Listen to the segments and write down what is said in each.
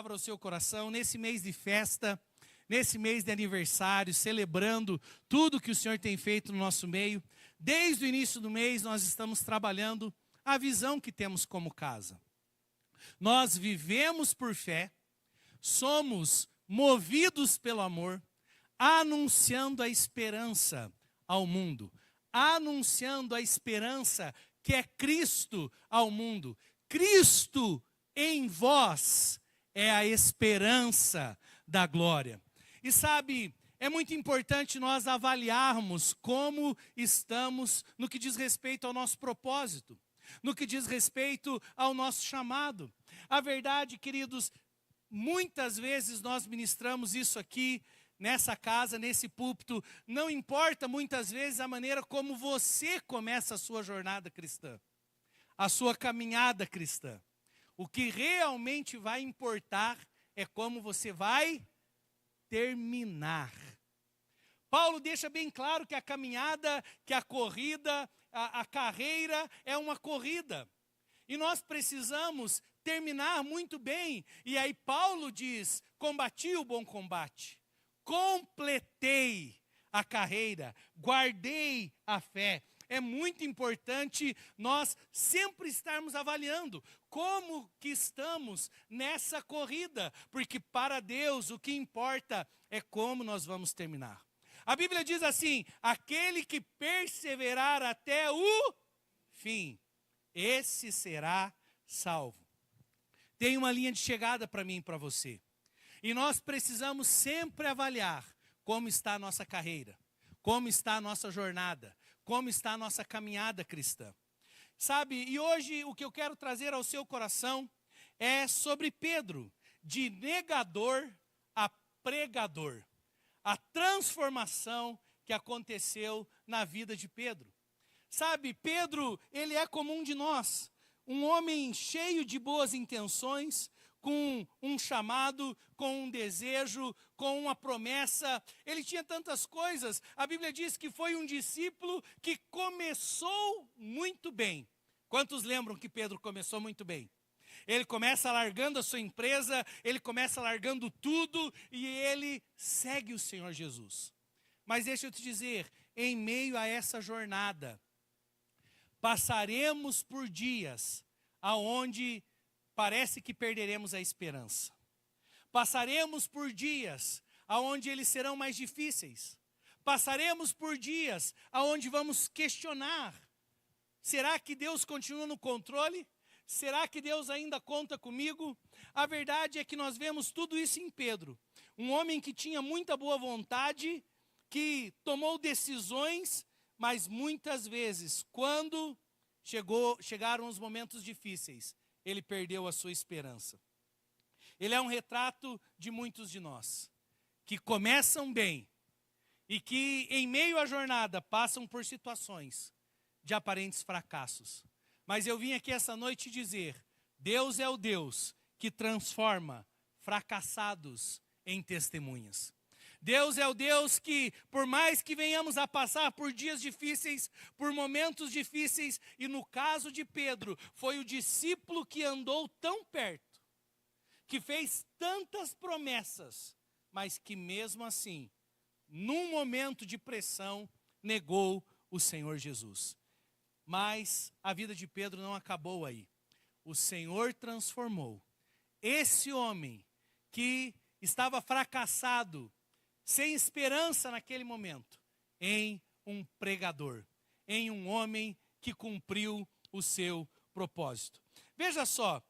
palavra ao seu coração nesse mês de festa, nesse mês de aniversário, celebrando tudo que o Senhor tem feito no nosso meio. Desde o início do mês nós estamos trabalhando a visão que temos como casa. Nós vivemos por fé, somos movidos pelo amor, anunciando a esperança ao mundo, anunciando a esperança que é Cristo ao mundo. Cristo em vós é a esperança da glória. E sabe, é muito importante nós avaliarmos como estamos no que diz respeito ao nosso propósito, no que diz respeito ao nosso chamado. A verdade, queridos, muitas vezes nós ministramos isso aqui, nessa casa, nesse púlpito, não importa muitas vezes a maneira como você começa a sua jornada cristã, a sua caminhada cristã. O que realmente vai importar é como você vai terminar. Paulo deixa bem claro que a caminhada, que a corrida, a carreira é uma corrida. E nós precisamos terminar muito bem. E aí Paulo diz, combati o bom combate, completei a carreira, guardei a fé. É muito importante nós sempre estarmos avaliando como que estamos nessa corrida, porque para Deus o que importa é como nós vamos terminar. A Bíblia diz assim, aquele que perseverar até o fim, esse será salvo. Tem uma linha de chegada para mim e para você. E nós precisamos sempre avaliar como está a nossa carreira, como está a nossa jornada, como está a nossa caminhada cristã. Sabe, e hoje o que eu quero trazer ao seu coração é sobre Pedro, de negador a pregador. A transformação que aconteceu na vida de Pedro. Sabe, Pedro, ele é como um de nós, um homem cheio de boas intenções, com um chamado, com um desejo, com uma promessa. Ele tinha tantas coisas. A Bíblia diz que foi um discípulo que começou muito bem. Quantos lembram que Pedro começou muito bem? Ele começa largando a sua empresa, ele começa largando tudo e ele segue o Senhor Jesus. Mas deixa eu te dizer, em meio a essa jornada, passaremos por dias aonde parece que perderemos a esperança. Passaremos por dias aonde eles serão mais difíceis. Passaremos por dias aonde vamos questionar. Será que Deus continua no controle? Será que Deus ainda conta comigo? A verdade é que nós vemos tudo isso em Pedro. Um homem que tinha muita boa vontade, que tomou decisões, mas muitas vezes, quando chegaram os momentos difíceis, ele perdeu a sua esperança. Ele é um retrato de muitos de nós, que começam bem e que em meio à jornada passam por situações de aparentes fracassos. Mas eu vim aqui essa noite dizer, Deus é o Deus que transforma fracassados em testemunhas. Deus é o Deus que, por mais que venhamos a passar por dias difíceis, por momentos difíceis, e no caso de Pedro, foi o discípulo que andou tão perto, que fez tantas promessas, mas que mesmo assim, num momento de pressão, negou o Senhor Jesus. Mas a vida de Pedro não acabou aí. O Senhor transformou esse homem que estava fracassado, sem esperança naquele momento, em um pregador, em um homem que cumpriu o seu propósito. Veja só,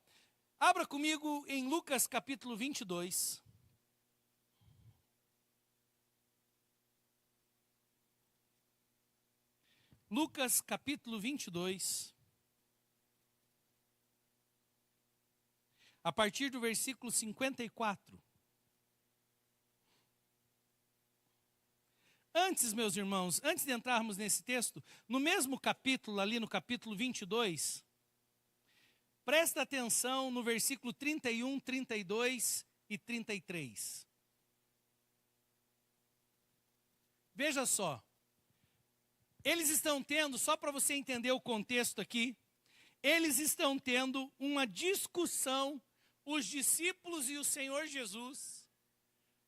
abra comigo em Lucas capítulo 22. Lucas capítulo 22. A partir do versículo 54. Antes, meus irmãos, antes de entrarmos nesse texto, no mesmo capítulo, ali no capítulo 22, presta atenção no versículo 31, 32 e 33. Veja só, eles estão tendo, só para você entender o contexto aqui, eles estão tendo uma discussão os discípulos e o Senhor Jesus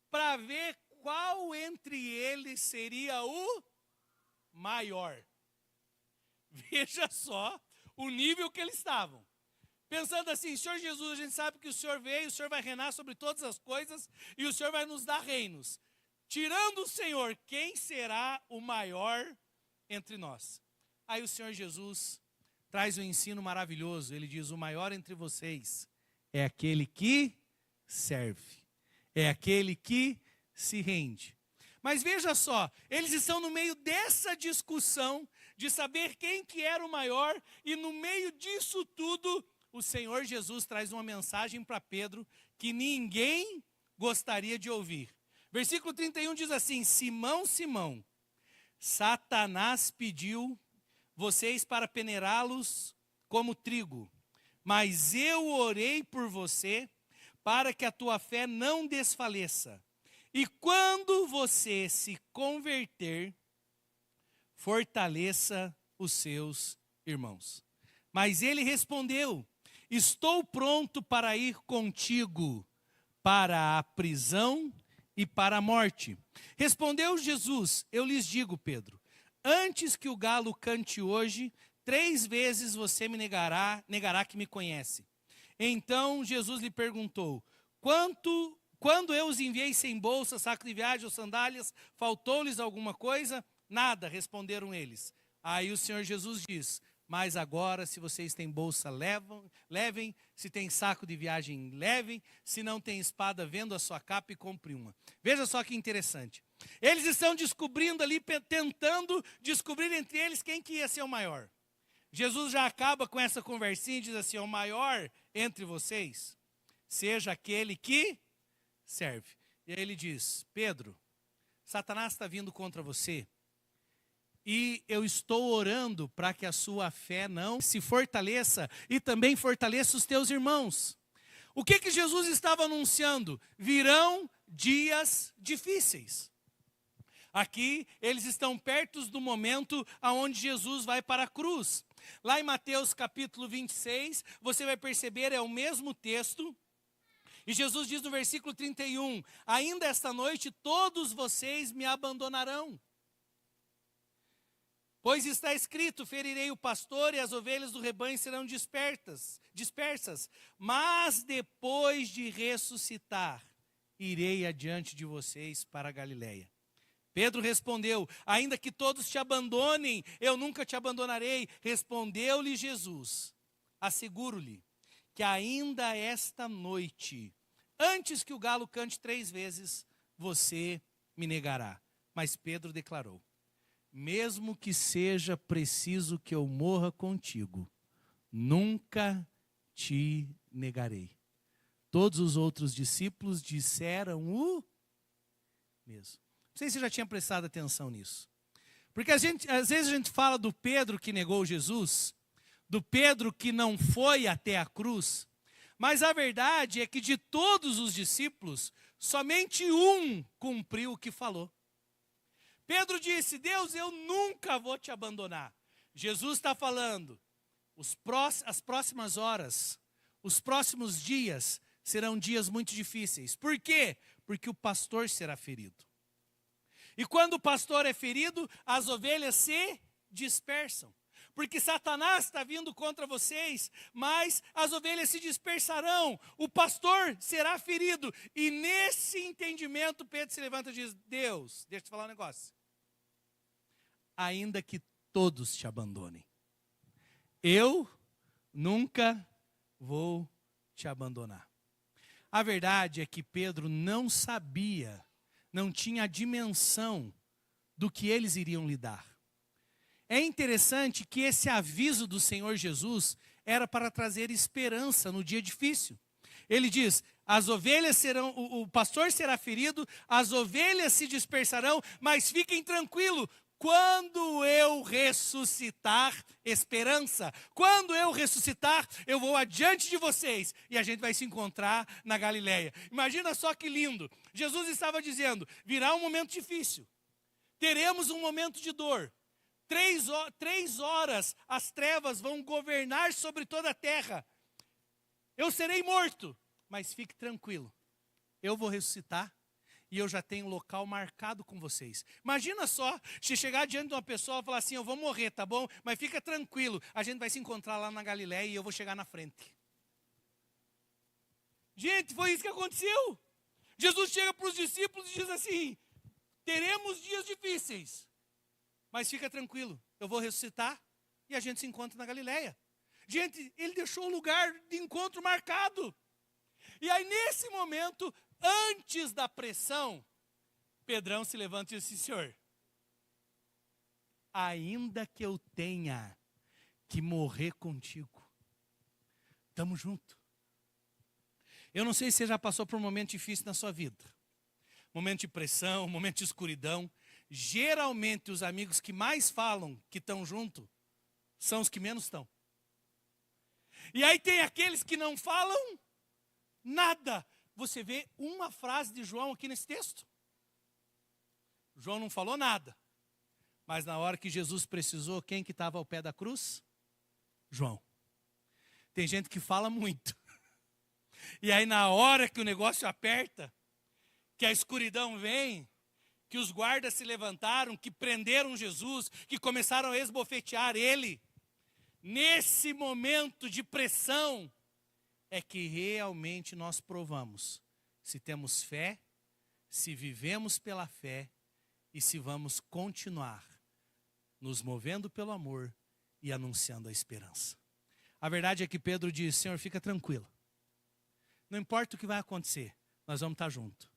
para ver qual entre eles seria o maior. Veja só o nível que eles estavam. Pensando assim, Senhor Jesus, a gente sabe que o Senhor veio, o Senhor vai reinar sobre todas as coisas e o Senhor vai nos dar reinos. Tirando o Senhor, quem será o maior entre nós? Aí o Senhor Jesus traz um ensino maravilhoso. Ele diz, o maior entre vocês é aquele que serve. É aquele que se rende. Mas veja só, eles estão no meio dessa discussão de saber quem que era o maior, e no meio disso tudo, o Senhor Jesus traz uma mensagem para Pedro que ninguém gostaria de ouvir. Versículo 31 diz assim, Simão, Simão, Satanás pediu vocês para peneirá-los como trigo, mas eu orei por você para que a tua fé não desfaleça. E quando você se converter, fortaleça os seus irmãos. Mas ele respondeu, estou pronto para ir contigo para a prisão e para a morte. Respondeu Jesus, eu lhes digo, Pedro, antes que o galo cante hoje, 3 vezes você me negará que me conhece. Então Jesus lhe perguntou, quando eu os enviei sem bolsa, saco de viagem ou sandálias, faltou-lhes alguma coisa? Nada, responderam eles. Aí o Senhor Jesus diz, mas agora se vocês têm bolsa, levem, se tem saco de viagem, levem, se não tem espada, venda a sua capa e compre uma. Veja só que interessante. Eles estão descobrindo ali, tentando descobrir entre eles quem que ia ser o maior. Jesus já acaba com essa conversinha e diz assim, o maior entre vocês, seja aquele que serve. E aí ele diz, Pedro, Satanás está vindo contra você e eu estou orando para que a sua fé não se fortaleça e também fortaleça os teus irmãos. O que Jesus estava anunciando? Virão dias difíceis. Aqui eles estão perto do momento onde Jesus vai para a cruz. Lá em Mateus capítulo 26, você vai perceber, é o mesmo texto. E Jesus diz no versículo 31, ainda esta noite todos vocês me abandonarão. Pois está escrito, ferirei o pastor e as ovelhas do rebanho serão dispersas. Mas depois de ressuscitar, irei adiante de vocês para a Galileia. Pedro respondeu, ainda que todos te abandonem, eu nunca te abandonarei. Respondeu-lhe Jesus, asseguro-lhe, que ainda esta noite, antes que o galo cante 3 vezes, você me negará. Mas Pedro declarou, mesmo que seja preciso que eu morra contigo, nunca te negarei. Todos os outros discípulos disseram o mesmo. Não sei se você já tinha prestado atenção nisso. Porque às vezes a gente fala do Pedro que negou Jesus, do Pedro que não foi até a cruz, mas a verdade é que de todos os discípulos, somente um cumpriu o que falou. Pedro disse, Deus, eu nunca vou te abandonar. Jesus está falando, as próximas horas, os próximos dias serão dias muito difíceis. Por quê? Porque o pastor será ferido. E quando o pastor é ferido, as ovelhas se dispersam. Porque Satanás está vindo contra vocês, mas as ovelhas se dispersarão, o pastor será ferido. E nesse entendimento, Pedro se levanta e diz, Deus, deixa eu te falar um negócio. Ainda que todos te abandonem, eu nunca vou te abandonar. A verdade é que Pedro não sabia, não tinha a dimensão do que eles iriam lidar. É interessante que esse aviso do Senhor Jesus era para trazer esperança no dia difícil. Ele diz, as ovelhas serão, o pastor será ferido, as ovelhas se dispersarão, mas fiquem tranquilos, quando eu ressuscitar, esperança, quando eu ressuscitar, eu vou adiante de vocês e a gente vai se encontrar na Galileia. Imagina só que lindo, Jesus estava dizendo, virá um momento difícil, teremos um momento de dor, 3 horas as trevas vão governar sobre toda a terra, eu serei morto, mas fique tranquilo, eu vou ressuscitar e eu já tenho um local marcado com vocês. Imagina só, se chegar diante de uma pessoa e falar assim, eu vou morrer, tá bom? Mas fica tranquilo, a gente vai se encontrar lá na Galileia e eu vou chegar na frente. Gente, foi isso que aconteceu. Jesus chega para os discípulos e diz assim, teremos dias difíceis, mas fica tranquilo, eu vou ressuscitar e a gente se encontra na Galileia. Gente, ele deixou o lugar de encontro marcado. E aí, nesse momento, antes da pressão, Pedrão se levanta e diz assim, Senhor, ainda que eu tenha que morrer contigo, estamos juntos. Eu não sei se você já passou por um momento difícil na sua vida. Momento de pressão, momento de escuridão. Geralmente, os amigos que mais falam que estão juntos, são os que menos estão. E aí tem aqueles que não falam nada. Você vê uma frase de João aqui nesse texto. João não falou nada. Mas na hora que Jesus precisou, quem que estava ao pé da cruz? João. Tem gente que fala muito. E aí na hora que o negócio aperta, que a escuridão vem, que os guardas se levantaram, que prenderam Jesus, que começaram a esbofetear ele, nesse momento de pressão, é que realmente nós provamos se temos fé, se vivemos pela fé e se vamos continuar nos movendo pelo amor e anunciando a esperança. A verdade é que Pedro diz, Senhor, fica tranquilo. Não importa o que vai acontecer, nós vamos estar juntos.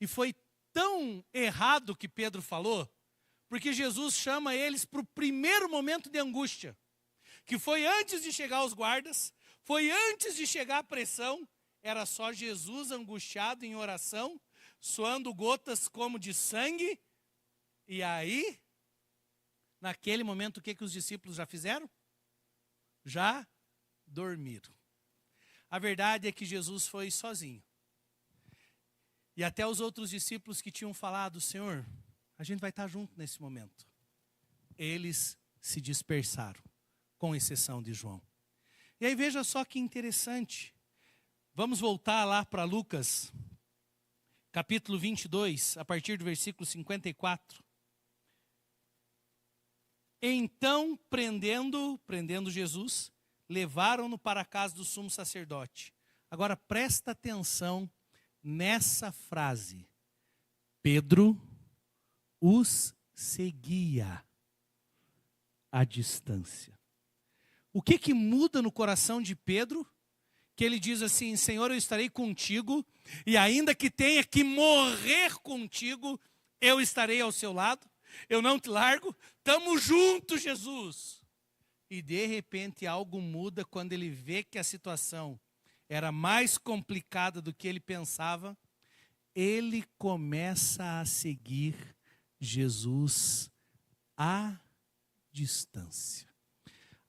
E foi tão errado o que Pedro falou, porque Jesus chama eles para o primeiro momento de angústia, que foi antes de chegar os guardas, foi antes de chegar a pressão, era só Jesus angustiado em oração, suando gotas como de sangue, e aí, naquele momento, o que os discípulos já fizeram? Já dormiram. A verdade é que Jesus foi sozinho. E até os outros discípulos que tinham falado, Senhor, a gente vai estar junto nesse momento. Eles se dispersaram, com exceção de João. E aí veja só que interessante. Vamos voltar lá para Lucas, capítulo 22, a partir do versículo 54. Então, prendendo Jesus, levaram-no para a casa do sumo sacerdote. Agora presta atenção nessa frase. Pedro os seguia à distância. O que muda no coração de Pedro? Que ele diz assim, Senhor, eu estarei contigo, e ainda que tenha que morrer contigo, eu estarei ao seu lado, eu não te largo, estamos juntos, Jesus. E de repente algo muda quando ele vê que a situação era mais complicada do que ele pensava, ele começa a seguir Jesus à distância.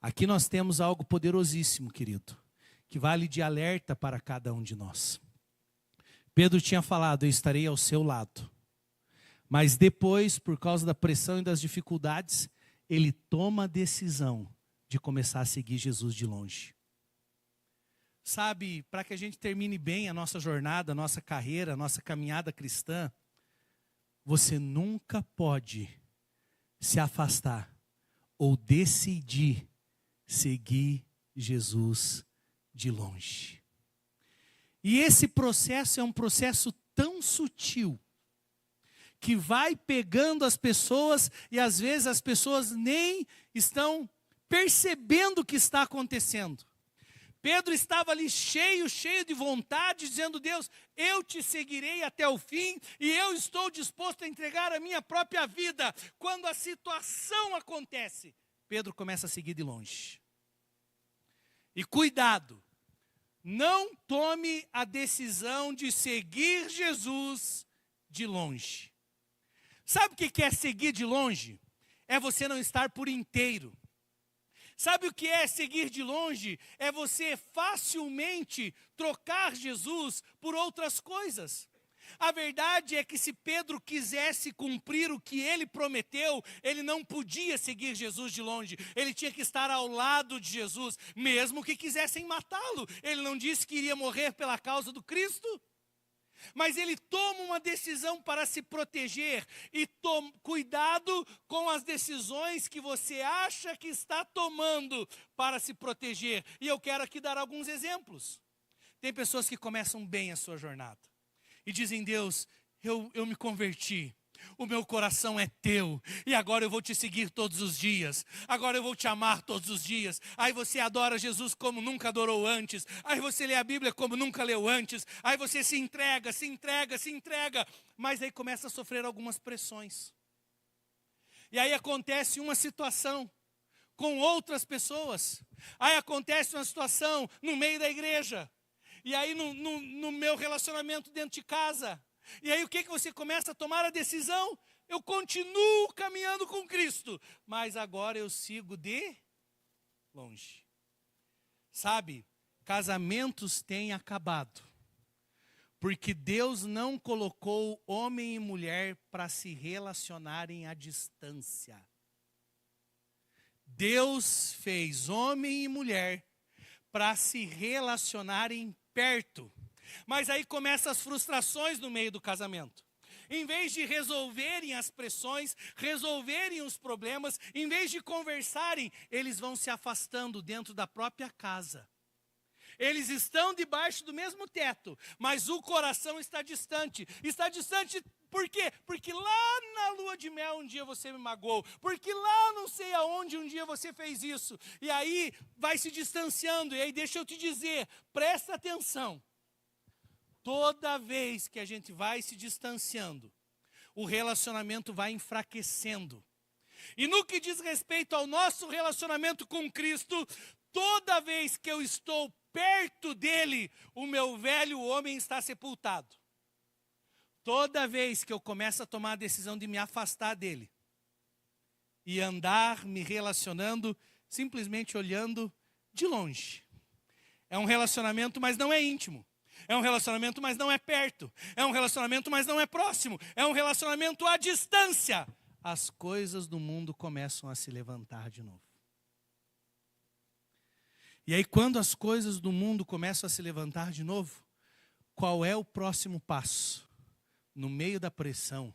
Aqui nós temos algo poderosíssimo, querido, que vale de alerta para cada um de nós. Pedro tinha falado, eu estarei ao seu lado. Mas depois, por causa da pressão e das dificuldades, ele toma a decisão de começar a seguir Jesus de longe. Sabe, para que a gente termine bem a nossa jornada, a nossa carreira, a nossa caminhada cristã, você nunca pode se afastar ou decidir seguir Jesus de longe. E esse processo é um processo tão sutil, que vai pegando as pessoas e às vezes as pessoas nem estão percebendo o que está acontecendo. Pedro estava ali cheio de vontade, dizendo, Deus, eu te seguirei até o fim e eu estou disposto a entregar a minha própria vida. Quando a situação acontece, Pedro começa a seguir de longe. E cuidado, não tome a decisão de seguir Jesus de longe. Sabe o que é seguir de longe? É você não estar por inteiro. Sabe o que é seguir de longe? É você facilmente trocar Jesus por outras coisas. A verdade é que se Pedro quisesse cumprir o que ele prometeu, ele não podia seguir Jesus de longe. Ele tinha que estar ao lado de Jesus, mesmo que quisessem matá-lo. Ele não disse que iria morrer pela causa do Cristo. Mas ele toma uma decisão para se proteger. E cuidado com as decisões que você acha que está tomando para se proteger. E eu quero aqui dar alguns exemplos. Tem pessoas que começam bem a sua jornada e dizem: Deus, eu me converti, o meu coração é teu, e agora eu vou te seguir todos os dias, agora eu vou te amar todos os dias. Aí você adora Jesus como nunca adorou antes, aí você lê a Bíblia como nunca leu antes, aí você se entrega, mas aí começa a sofrer algumas pressões. E aí acontece uma situação com outras pessoas, aí acontece uma situação no meio da igreja, e aí no meu relacionamento dentro de casa. E aí o que você começa a tomar a decisão? Eu continuo caminhando com Cristo, mas agora eu sigo de longe. Sabe, casamentos têm acabado, porque Deus não colocou homem e mulher para se relacionarem à distância. Deus fez homem e mulher para se relacionarem perto. Mas aí começam as frustrações no meio do casamento. Em vez de resolverem as pressões, resolverem os problemas, em vez de conversarem, eles vão se afastando dentro da própria casa. Eles estão debaixo do mesmo teto, mas o coração está distante. Está distante por quê? Porque lá na lua de mel um dia você me magoou. Porque lá não sei aonde um dia você fez isso. E aí vai se distanciando. E aí deixa eu te dizer, presta atenção. Toda vez que a gente vai se distanciando, o relacionamento vai enfraquecendo. E no que diz respeito ao nosso relacionamento com Cristo, toda vez que eu estou perto dele, o meu velho homem está sepultado. Toda vez que eu começo a tomar a decisão de me afastar dele e andar me relacionando, simplesmente olhando de longe. É um relacionamento, mas não é íntimo. É um relacionamento, mas não é perto. É um relacionamento, mas não é próximo. É um relacionamento à distância. As coisas do mundo começam a se levantar de novo. E aí, quando as coisas do mundo começam a se levantar de novo, qual é o próximo passo? No meio da pressão,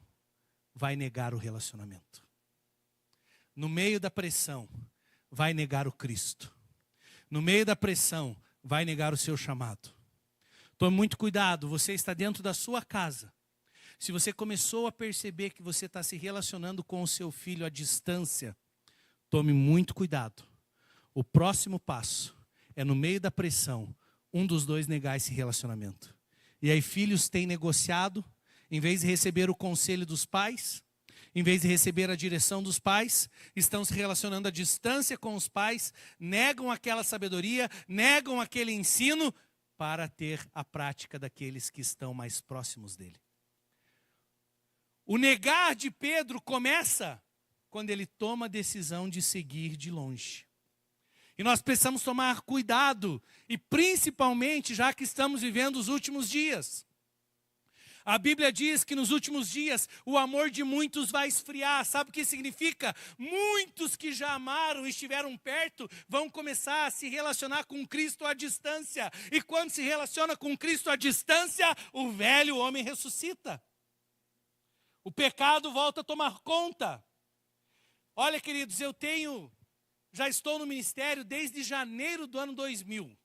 vai negar o relacionamento. No meio da pressão, vai negar o Cristo. No meio da pressão, vai negar o seu chamado. Tome muito cuidado, você está dentro da sua casa. Se você começou a perceber que você está se relacionando com o seu filho à distância, tome muito cuidado. O próximo passo é, no meio da pressão, um dos dois negar esse relacionamento. E aí filhos têm negociado, em vez de receber o conselho dos pais, em vez de receber a direção dos pais, estão se relacionando à distância com os pais, negam aquela sabedoria, negam aquele ensino, para ter a prática daqueles que estão mais próximos dele. O negar de Pedro começa quando ele toma a decisão de seguir de longe. E nós precisamos tomar cuidado, e principalmente já que estamos vivendo os últimos dias. A Bíblia diz que nos últimos dias o amor de muitos vai esfriar. Sabe o que significa? Muitos que já amaram e estiveram perto vão começar a se relacionar com Cristo à distância. E quando se relaciona com Cristo à distância, o velho homem ressuscita. O pecado volta a tomar conta. Olha, queridos, já estou no ministério desde janeiro do ano 2000.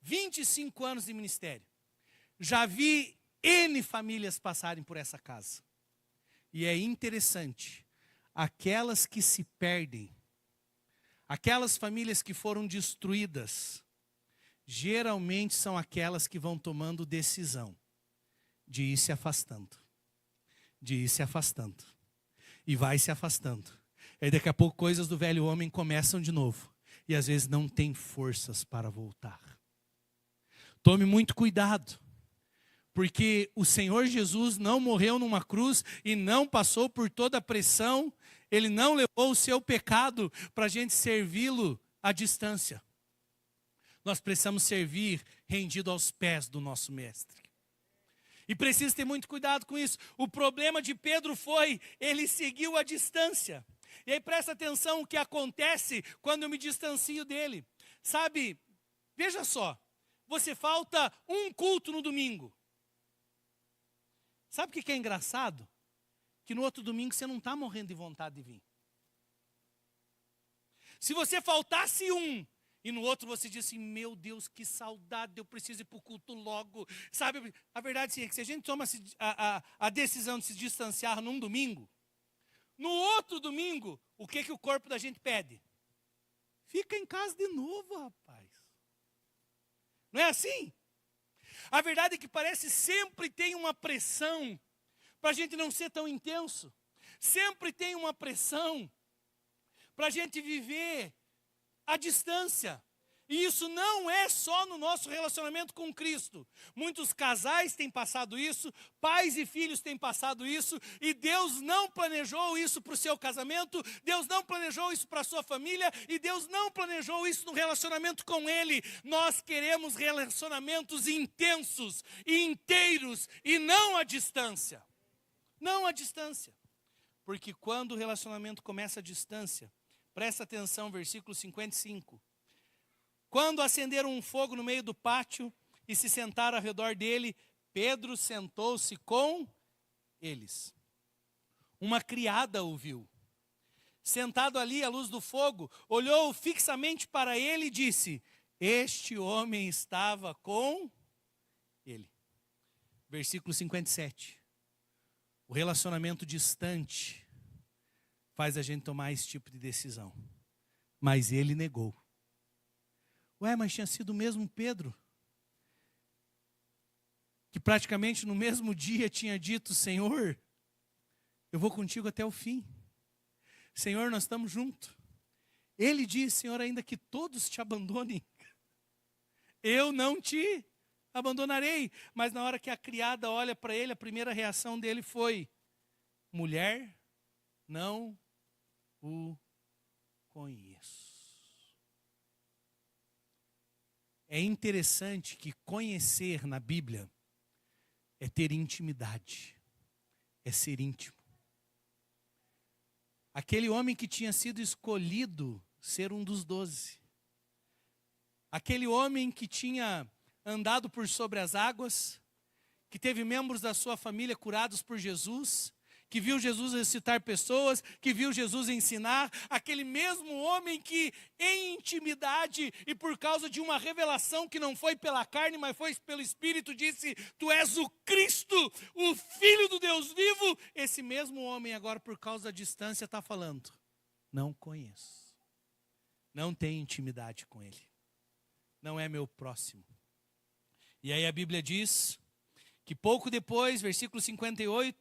25 anos de ministério. Já vi N famílias passarem por essa casa. E é interessante, aquelas que se perdem, aquelas famílias que foram destruídas, geralmente são aquelas que vão tomando decisão de ir se afastando, e vai se afastando. E daqui a pouco coisas do velho homem começam de novo, e às vezes não tem forças para voltar. Tome muito cuidado. Porque o Senhor Jesus não morreu numa cruz e não passou por toda a pressão. Ele não levou o seu pecado para a gente servi-lo à distância. Nós precisamos servir rendido aos pés do nosso Mestre. E precisa ter muito cuidado com isso. O problema de Pedro foi, ele seguiu a distância. E aí presta atenção o que acontece quando eu me distancio dele. Sabe, veja só, você falta um culto no domingo. Sabe o que é engraçado? Que no outro domingo você não está morrendo de vontade de vir. Se você faltasse um, e no outro você diz assim, meu Deus, que saudade, eu preciso ir para o culto logo. Sabe, a verdade sim, é que se a gente toma a decisão de se distanciar num domingo, no outro domingo, o que o corpo da gente pede? Fica em casa de novo, rapaz. Não é assim? A verdade é que parece sempre tem uma pressão para a gente não ser tão intenso. Sempre tem uma pressão para a gente viver à distância. E isso não é só no nosso relacionamento com Cristo. Muitos casais têm passado isso, pais e filhos têm passado isso, e Deus não planejou isso para o seu casamento, Deus não planejou isso para a sua família, e Deus não planejou isso no relacionamento com Ele. Nós queremos relacionamentos intensos e inteiros, e não à distância. Não à distância. Porque quando o relacionamento começa à distância, presta atenção, versículo 55. Quando acenderam um fogo no meio do pátio e se sentaram ao redor dele, Pedro sentou-se com eles. Uma criada o viu. Sentado ali à luz do fogo, olhou fixamente para ele e disse, este homem estava com ele. Versículo 57. O relacionamento distante faz a gente tomar esse tipo de decisão. Mas ele negou. Ué, mas tinha sido o mesmo Pedro, que praticamente no mesmo dia tinha dito, Senhor, eu vou contigo até o fim. Senhor, nós estamos juntos. Ele diz, Senhor, ainda que todos te abandonem, eu não te abandonarei. Mas na hora que a criada olha para ele, a primeira reação dele foi, mulher, não o conheço. É interessante que conhecer na Bíblia é ter intimidade, é ser íntimo. Aquele homem que tinha sido escolhido ser um dos 12. Aquele homem que tinha andado por sobre as águas, que teve membros da sua família curados por Jesus, que viu Jesus ressuscitar pessoas, que viu Jesus ensinar, aquele mesmo homem que em intimidade e por causa de uma revelação que não foi pela carne, mas foi pelo Espírito, disse, tu és o Cristo, o Filho do Deus vivo. Esse mesmo homem agora por causa da distância está falando, não conheço, não tenho intimidade com ele, não é meu próximo. E aí a Bíblia diz que pouco depois, versículo 58,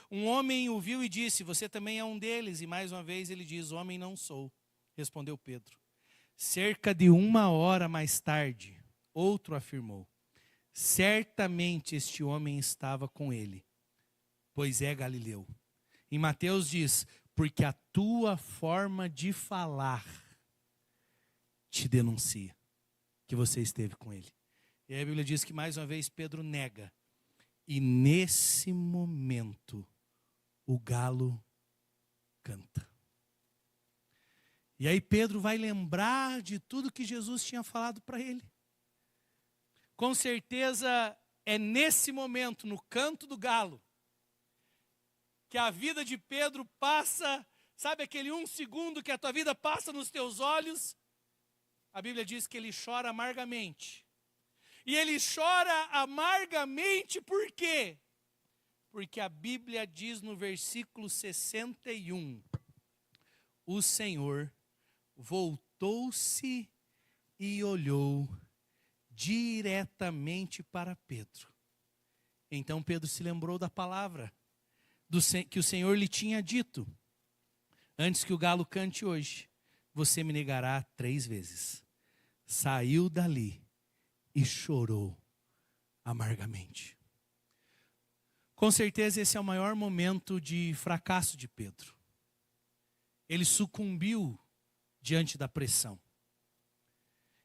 um homem o viu e disse, você também é um deles. E mais uma vez ele diz, homem não sou, respondeu Pedro. Cerca de 1 hora mais tarde, outro afirmou, certamente este homem estava com ele, pois é galileu. Em Mateus diz, porque a tua forma de falar te denuncia que você esteve com ele. E a Bíblia diz que mais uma vez Pedro nega. E nesse momento, o galo canta. E aí Pedro vai lembrar de tudo que Jesus tinha falado para ele. Com certeza é nesse momento, no canto do galo, que a vida de Pedro passa, sabe aquele 1 segundo que a tua vida passa nos teus olhos? A Bíblia diz que ele chora amargamente. E ele chora amargamente por quê? Porque a Bíblia diz no versículo 61, o Senhor voltou-se e olhou diretamente para Pedro. Então Pedro se lembrou da palavra que o Senhor lhe tinha dito, antes que o galo cante hoje, você me negará 3 vezes. Saiu dali e chorou amargamente. Com certeza esse é o maior momento de fracasso de Pedro. Ele sucumbiu diante da pressão.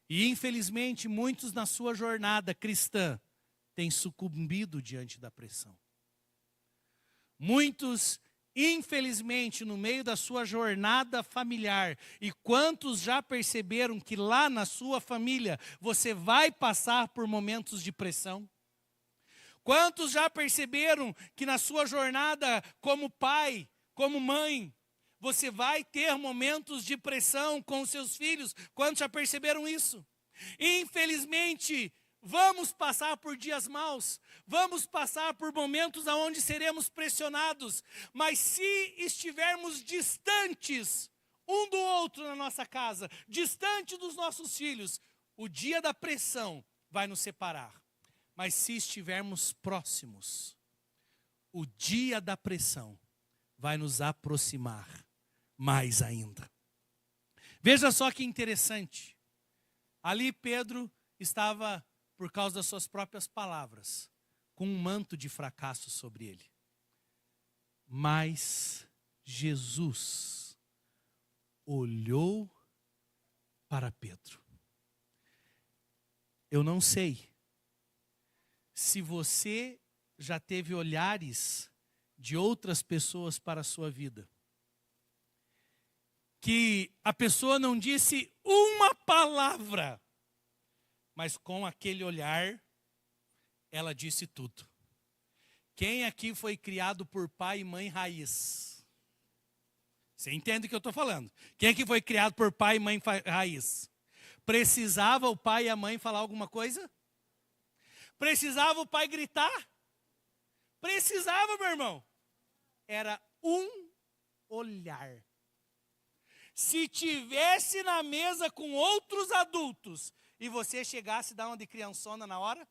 E infelizmente muitos na sua jornada cristã têm sucumbido diante da pressão. Muitos, infelizmente, no meio da sua jornada familiar, e quantos já perceberam que lá na sua família você vai passar por momentos de pressão? Quantos já perceberam que na sua jornada como pai, como mãe, você vai ter momentos de pressão com os seus filhos? Quantos já perceberam isso? Infelizmente, vamos passar por dias maus, vamos passar por momentos onde seremos pressionados, mas se estivermos distantes um do outro na nossa casa, distante dos nossos filhos, o dia da pressão vai nos separar. Mas se estivermos próximos, o dia da pressão vai nos aproximar mais ainda. Veja só que interessante. Ali Pedro estava, por causa das suas próprias palavras, com um manto de fracasso sobre ele. Mas Jesus olhou para Pedro. Eu não sei se você já teve olhares de outras pessoas para a sua vida, que a pessoa não disse uma palavra, mas com aquele olhar, ela disse tudo. Quem aqui foi criado por pai e mãe raiz? Você entende o que eu estou falando? Quem aqui foi criado por pai e mãe raiz? Precisava o pai e a mãe falar alguma coisa? Precisava o pai gritar? Precisava, meu irmão. Era um olhar. Se tivesse na mesa com outros adultos e você chegasse a dar uma de criançona na hora,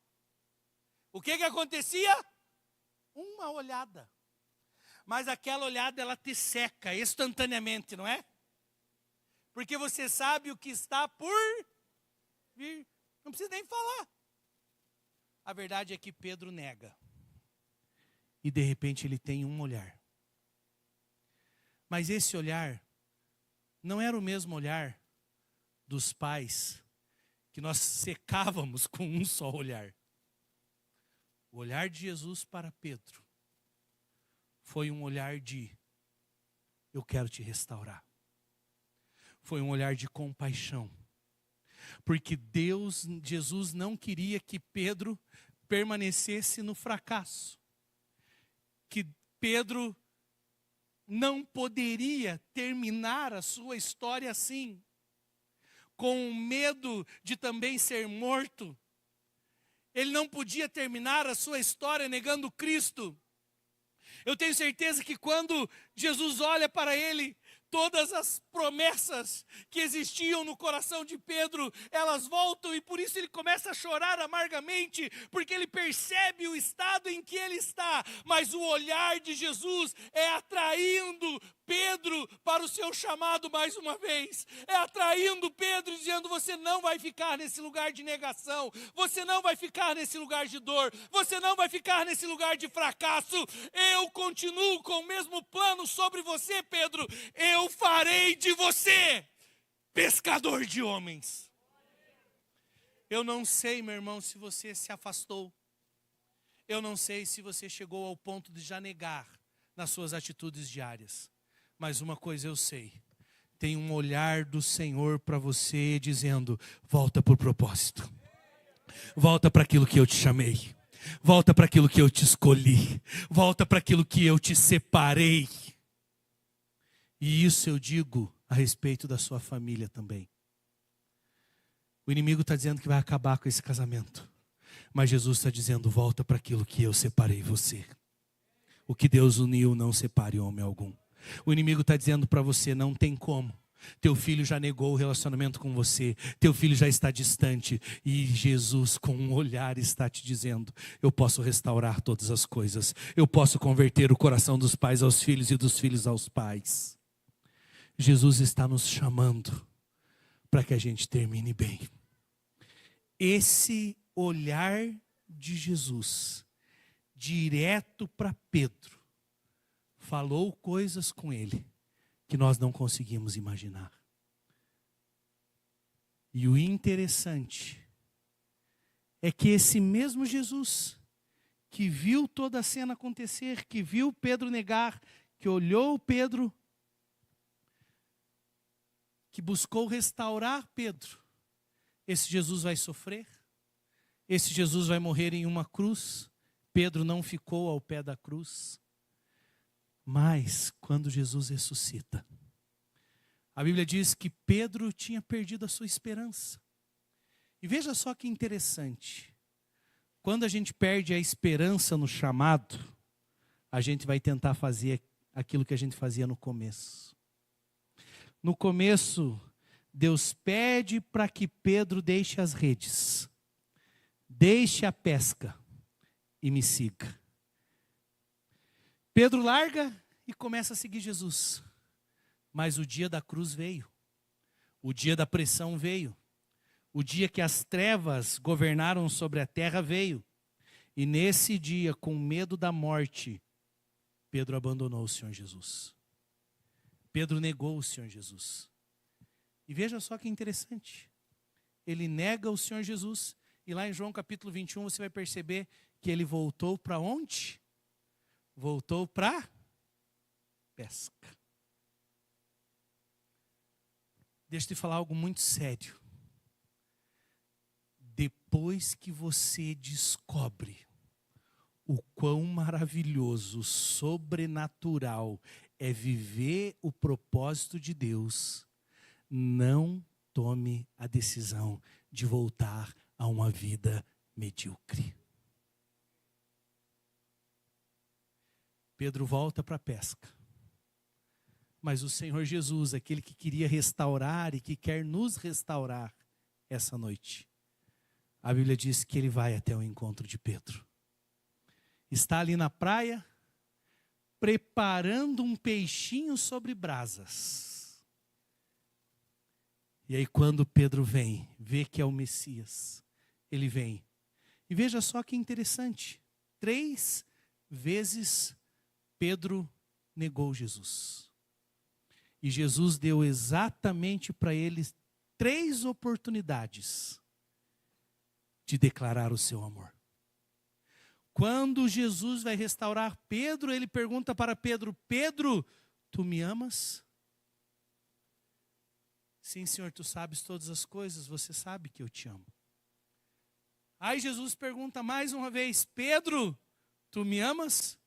o que acontecia? Uma olhada. Mas aquela olhada, ela te seca instantaneamente, não é? Porque você sabe o que está por vir. Não precisa nem falar. A verdade é que Pedro nega. E de repente ele tem um olhar. Mas esse olhar não era o mesmo olhar dos pais que nós secávamos com um só olhar. O olhar de Jesus para Pedro foi um olhar de: eu quero te restaurar. Foi um olhar de compaixão. Porque Jesus não queria que Pedro permanecesse no fracasso. Que Pedro não poderia terminar a sua história assim, com medo de também ser morto. Ele não podia terminar a sua história negando Cristo. Eu tenho certeza que quando Jesus olha para ele, todas as promessas que existiam no coração de Pedro, elas voltam, e por isso ele começa a chorar amargamente, porque ele percebe o estado em que ele está. Mas o olhar de Jesus é atraindo Pedro para o seu chamado mais uma vez. É atraindo Pedro, dizendo: você não vai ficar nesse lugar de negação, você não vai ficar nesse lugar de dor, você não vai ficar nesse lugar de fracasso. Eu continuo com o mesmo plano sobre você, Pedro. Eu farei de você pescador de homens. Eu não sei, meu irmão, se você se afastou. Eu não sei se você chegou ao ponto de já negar nas suas atitudes diárias. Mas uma coisa eu sei: tem um olhar do Senhor para você dizendo: volta para o propósito. Volta para aquilo que eu te chamei. Volta para aquilo que eu te escolhi. Volta para aquilo que eu te separei. E isso eu digo a respeito da sua família também. O inimigo está dizendo que vai acabar com esse casamento. Mas Jesus está dizendo: volta para aquilo que eu separei você. O que Deus uniu, não separe homem algum. O inimigo está dizendo para você: não tem como. Teu filho já negou o relacionamento com você. Teu filho já está distante. E Jesus, com um olhar, está te dizendo: eu posso restaurar todas as coisas. Eu posso converter o coração dos pais aos filhos e dos filhos aos pais. Jesus está nos chamando para que a gente termine bem. Esse olhar de Jesus, direto para Pedro, falou coisas com ele que nós não conseguimos imaginar. E o interessante é que esse mesmo Jesus, que viu toda a cena acontecer, que viu Pedro negar, que olhou Pedro, que buscou restaurar Pedro, esse Jesus vai sofrer, esse Jesus vai morrer em uma cruz. Pedro não ficou ao pé da cruz. Mas, quando Jesus ressuscita, a Bíblia diz que Pedro tinha perdido a sua esperança. E veja só que interessante. Quando a gente perde a esperança no chamado, a gente vai tentar fazer aquilo que a gente fazia no começo. No começo, Deus pede para que Pedro deixe as redes, deixe a pesca e me siga. Pedro larga e começa a seguir Jesus. Mas o dia da cruz veio. O dia da pressão veio. O dia que as trevas governaram sobre a terra veio. E nesse dia, com medo da morte, Pedro abandonou o Senhor Jesus. Pedro negou o Senhor Jesus. E veja só que interessante. Ele nega o Senhor Jesus. E lá em João capítulo 21, você vai perceber que ele voltou para onde? Voltou para pesca. Deixa eu te falar algo muito sério. Depois que você descobre o quão maravilhoso, sobrenatural é viver o propósito de Deus, não tome a decisão de voltar a uma vida medíocre. Pedro volta para a pesca. Mas o Senhor Jesus, aquele que queria restaurar e que quer nos restaurar essa noite, a Bíblia diz que ele vai até o encontro de Pedro. Está ali na praia, preparando um peixinho sobre brasas. E aí quando Pedro vem, vê que é o Messias, ele vem. E veja só que interessante, 3 vezes Pedro negou Jesus. E Jesus deu exatamente para ele 3 oportunidades de declarar o seu amor. Quando Jesus vai restaurar Pedro, ele pergunta para Pedro: Pedro, tu me amas? Sim, Senhor, tu sabes todas as coisas, você sabe que eu te amo. Aí Jesus pergunta mais uma vez: Pedro, tu me amas?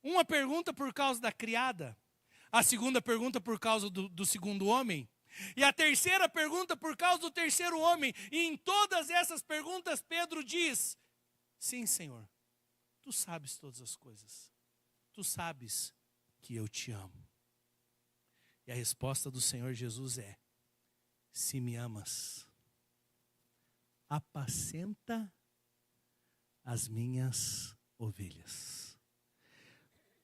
Uma pergunta por causa da criada, a segunda pergunta por causa do segundo homem, e a terceira pergunta por causa do terceiro homem. E em todas essas perguntas Pedro diz: sim, Senhor, tu sabes todas as coisas, tu sabes que eu te amo. E a resposta do Senhor Jesus é: se me amas, apacenta as minhas ovelhas.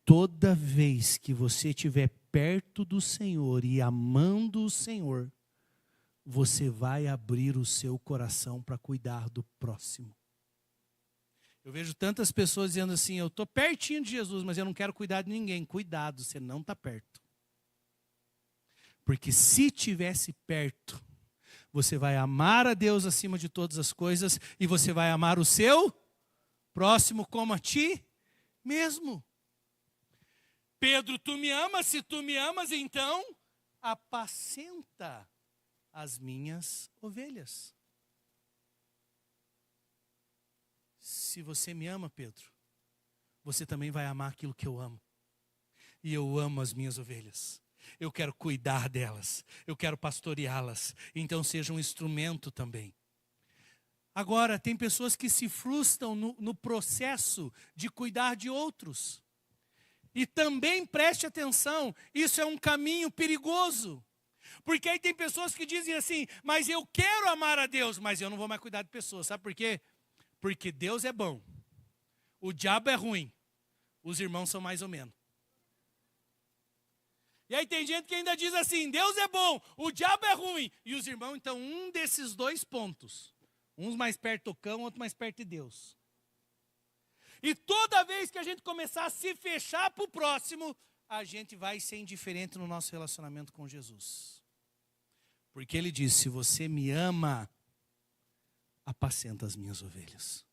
Toda vez que você estiver perto do Senhor e amando o Senhor, você vai abrir o seu coração para cuidar do próximo. Eu vejo tantas pessoas dizendo assim: eu estou pertinho de Jesus, mas eu não quero cuidar de ninguém. Cuidado, você não está perto. Porque se estivesse perto, você vai amar a Deus acima de todas as coisas e você vai amar o seu próximo como a ti mesmo. Pedro, tu me amas? Se tu me amas, então apacenta as minhas ovelhas. Se você me ama, Pedro, você também vai amar aquilo que eu amo. E eu amo as minhas ovelhas. Eu quero cuidar delas. Eu quero pastoreá-las. Então seja um instrumento também. Agora, tem pessoas que se frustram no processo de cuidar de outros. E também preste atenção, isso é um caminho perigoso. Porque aí tem pessoas que dizem assim: mas eu quero amar a Deus, mas eu não vou mais cuidar de pessoas. Sabe por quê? Porque Deus é bom, o diabo é ruim, os irmãos são mais ou menos. E aí tem gente que ainda diz assim: Deus é bom, o diabo é ruim, e os irmãos, então, um desses 2 pontos. Uns mais perto do cão, outro mais perto de Deus. E toda vez que a gente começar a se fechar para o próximo, a gente vai ser indiferente no nosso relacionamento com Jesus. Porque ele diz: se você me ama, apacenta as minhas ovelhas.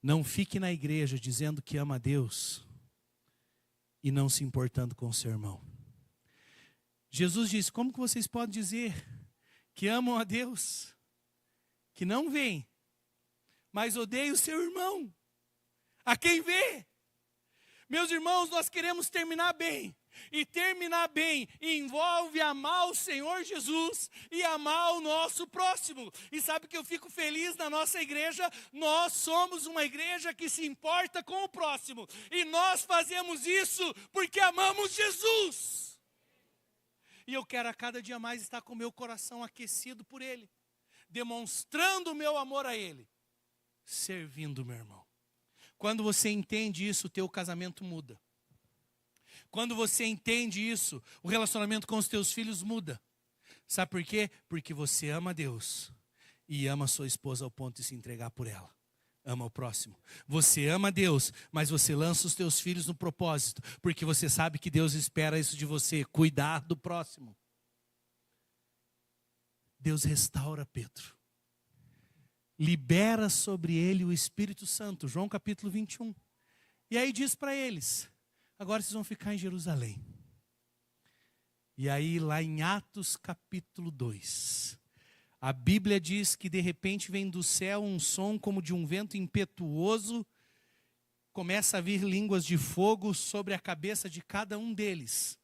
Não fique na igreja dizendo que ama a Deus e não se importando com o seu irmão. Jesus disse: como que vocês podem dizer que amam a Deus, que não veem, mas odeiam o seu irmão, a quem vê? Meus irmãos, nós queremos terminar bem. E terminar bem envolve amar o Senhor Jesus e amar o nosso próximo. E sabe que eu fico feliz na nossa igreja? Nós somos uma igreja que se importa com o próximo. E nós fazemos isso porque amamos Jesus. E eu quero a cada dia mais estar com o meu coração aquecido por Ele, demonstrando o meu amor a Ele, servindo o meu irmão. Quando você entende isso, o teu casamento muda. Quando você entende isso, o relacionamento com os teus filhos muda. Sabe por quê? Porque você ama Deus e ama a sua esposa ao ponto de se entregar por ela. Ama o próximo. Você ama Deus, mas você lança os teus filhos no propósito, porque você sabe que Deus espera isso de você, cuidar do próximo. Deus restaura Pedro. Libera sobre ele o Espírito Santo, João capítulo 21. E aí diz para eles: agora vocês vão ficar em Jerusalém. E aí lá em Atos capítulo 2, a Bíblia diz que de repente vem do céu um som como de um vento impetuoso, começa a vir línguas de fogo sobre a cabeça de cada um deles.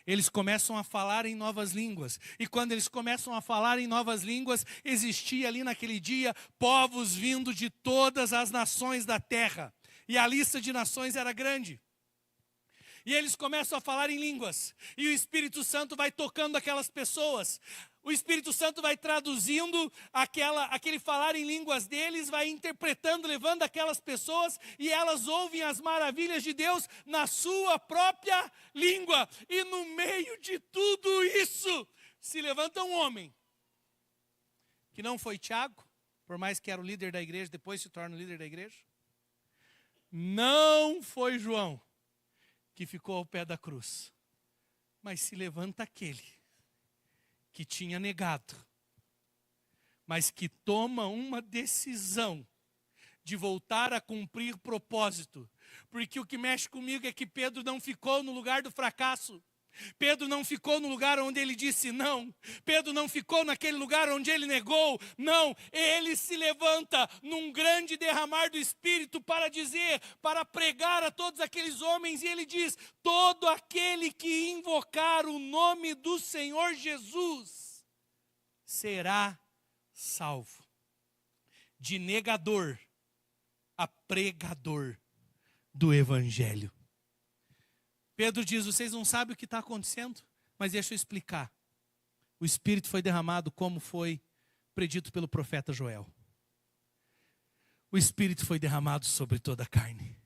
Eles começam a falar em novas línguas. E quando eles começam a falar em novas línguas, existia ali naquele dia povos vindo de todas as nações da terra. E a lista de nações era grande. E eles começam a falar em línguas. E o Espírito Santo vai tocando aquelas pessoas. O Espírito Santo vai traduzindo aquele falar em línguas deles, vai interpretando, levando aquelas pessoas, e elas ouvem as maravilhas de Deus na sua própria língua. E no meio de tudo isso, se levanta um homem, que não foi Tiago, por mais que era o líder da igreja, depois se torna o líder da igreja. Não foi João, que ficou ao pé da cruz, mas se levanta aquele que tinha negado, mas que toma uma decisão de voltar a cumprir propósito. Porque o que mexe comigo é que Pedro não ficou no lugar do fracasso. Pedro não ficou no lugar onde ele disse não. Pedro não ficou naquele lugar onde ele negou. Não, ele se levanta num grande derramar do Espírito para dizer, para pregar a todos aqueles homens. E ele diz: todo aquele que invocar o nome do Senhor Jesus será salvo. De negador a pregador do Evangelho. Pedro diz: vocês não sabem o que está acontecendo, mas deixa eu explicar. O Espírito foi derramado como foi predito pelo profeta Joel. O Espírito foi derramado sobre toda a carne.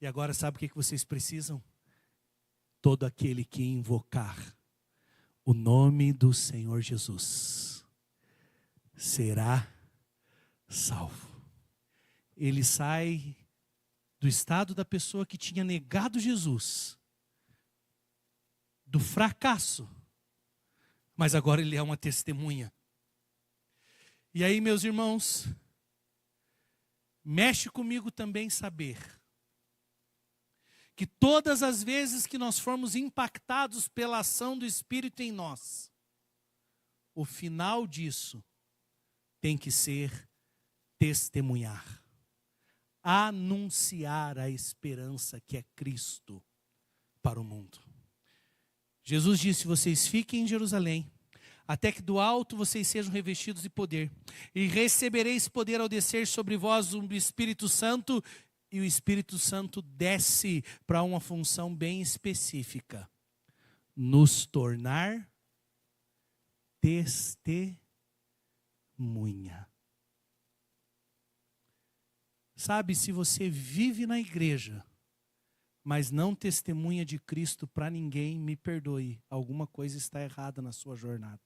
E agora sabe o que vocês precisam? Todo aquele que invocar o nome do Senhor Jesus será salvo. Ele sai do estado da pessoa que tinha negado Jesus, do fracasso, mas agora ele é uma testemunha. E aí, meus irmãos, mexe comigo também saber que todas as vezes que nós formos impactados pela ação do Espírito em nós, o final disso tem que ser testemunhar, anunciar a esperança que é Cristo para o mundo. Jesus disse: vocês fiquem em Jerusalém, até que do alto vocês sejam revestidos de poder, e recebereis poder ao descer sobre vós o Espírito Santo. E o Espírito Santo desce para uma função bem específica: nos tornar testemunha. Sabe, se você vive na igreja, mas não testemunha de Cristo para ninguém, me perdoe, alguma coisa está errada na sua jornada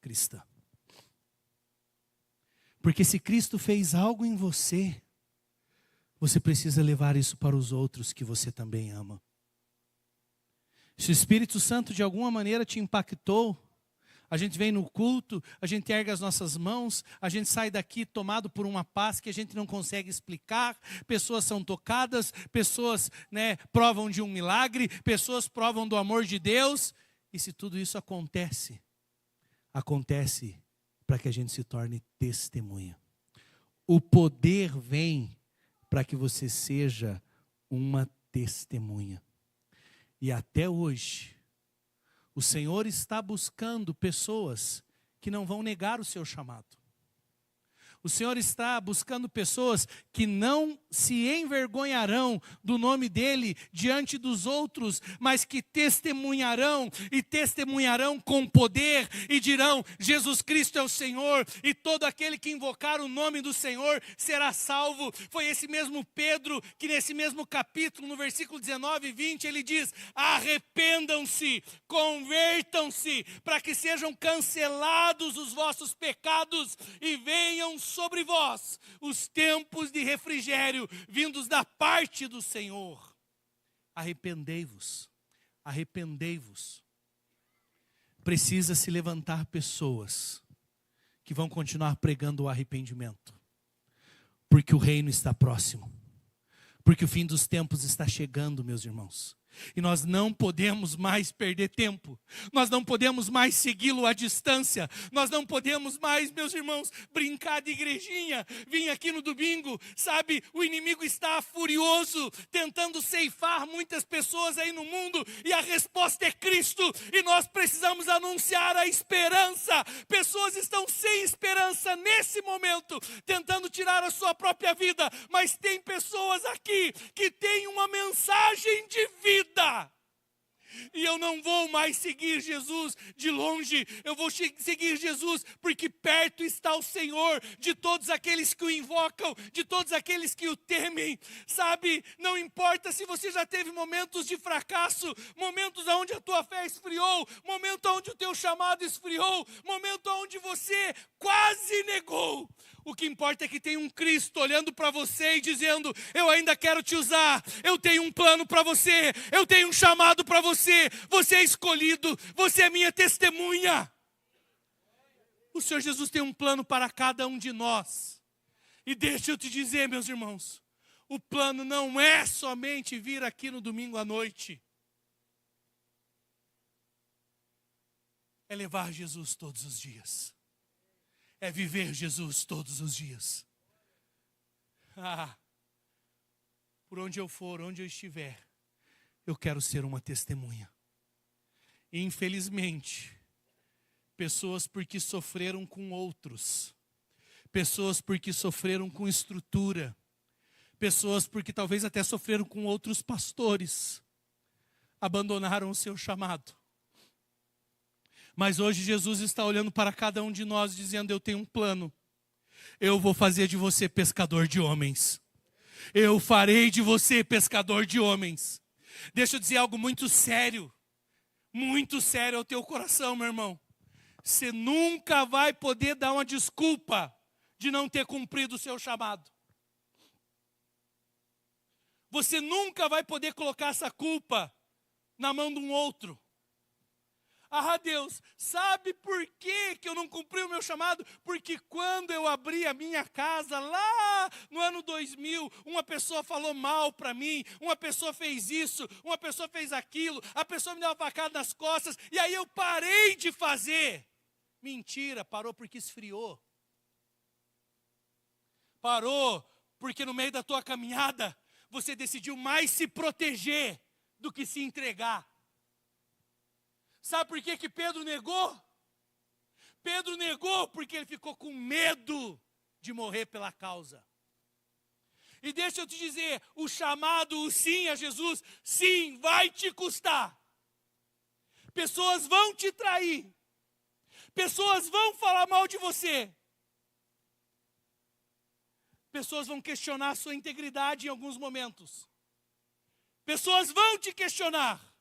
cristã. Porque se Cristo fez algo em você, você precisa levar isso para os outros que você também ama. Se o Espírito Santo de alguma maneira te impactou, A gente vem no culto, a gente ergue as nossas mãos, a gente sai daqui tomado por uma paz que a gente não consegue explicar. Pessoas são tocadas, pessoas, provam de um milagre, pessoas provam do amor de Deus. E se tudo isso acontece para que a gente se torne testemunha. O poder vem para que você seja uma testemunha. E até hoje, o Senhor está buscando pessoas que não vão negar o seu chamado. O Senhor está buscando pessoas que não se envergonharão do nome dEle diante dos outros, mas que testemunharão e testemunharão com poder e dirão: Jesus Cristo é o Senhor, e todo aquele que invocar o nome do Senhor será salvo. Foi esse mesmo Pedro que nesse mesmo capítulo, no versículo 19 e 20, ele diz: arrependam-se, convertam-se, para que sejam cancelados os vossos pecados e venham sobre vós os tempos de refrigério vindos da parte do Senhor. Arrependei-vos, arrependei-vos. Precisa se levantar pessoas que vão continuar pregando o arrependimento, porque o reino está próximo, porque o fim dos tempos está chegando, meus irmãos. E nós não podemos mais perder tempo. Nós não podemos mais segui-lo à distância. Nós não podemos mais, meus irmãos, brincar de igrejinha. Vim aqui no domingo, sabe? O inimigo está furioso, tentando ceifar muitas pessoas aí no mundo. E a resposta é Cristo. E nós precisamos anunciar a esperança. Pessoas estão sem esperança nesse momento, tentando tirar a sua própria vida. Mas tem pessoas aqui que têm uma mensagem de vida. E eu não vou mais seguir Jesus de longe, eu vou seguir Jesus porque perto está o Senhor, de todos aqueles que o invocam, de todos aqueles que o temem, sabe? Não importa se você já teve momentos de fracasso, momentos onde a tua fé esfriou, momento onde o teu chamado esfriou, momento onde você quase negou. O que importa é que tem um Cristo olhando para você e dizendo: eu ainda quero te usar, eu tenho um plano para você, eu tenho um chamado para você, você é escolhido, você é minha testemunha. O Senhor Jesus tem um plano para cada um de nós. E deixa eu te dizer, meus irmãos, o plano não é somente vir aqui no domingo à noite. É levar Jesus todos os dias. É viver Jesus todos os dias. Por onde eu for, onde eu estiver, eu quero ser uma testemunha. E infelizmente, pessoas porque sofreram com outros, pessoas porque sofreram com estrutura, pessoas porque talvez até sofreram com outros pastores, abandonaram o seu chamado. Mas hoje Jesus está olhando para cada um de nós dizendo: eu tenho um plano. Eu vou fazer de você pescador de homens. Eu farei de você pescador de homens. Deixa eu dizer algo muito sério ao teu coração, meu irmão. Você nunca vai poder dar uma desculpa de não ter cumprido o seu chamado. Você nunca vai poder colocar essa culpa na mão de um outro. Deus, sabe por que eu não cumpri o meu chamado? Porque quando eu abri a minha casa lá no ano 2000, uma pessoa falou mal para mim, uma pessoa fez isso, uma pessoa fez aquilo, a pessoa me deu uma facada nas costas, e aí eu parei de fazer. Mentira, parou porque esfriou. Parou porque no meio da tua caminhada, você decidiu mais se proteger do que se entregar. Sabe por que Pedro negou? Pedro negou porque ele ficou com medo de morrer pela causa. E deixa eu te dizer, o chamado, o sim a Jesus, sim, vai te custar. Pessoas vão te trair. Pessoas vão falar mal de você. Pessoas vão questionar a sua integridade em alguns momentos. Pessoas vão te questionar.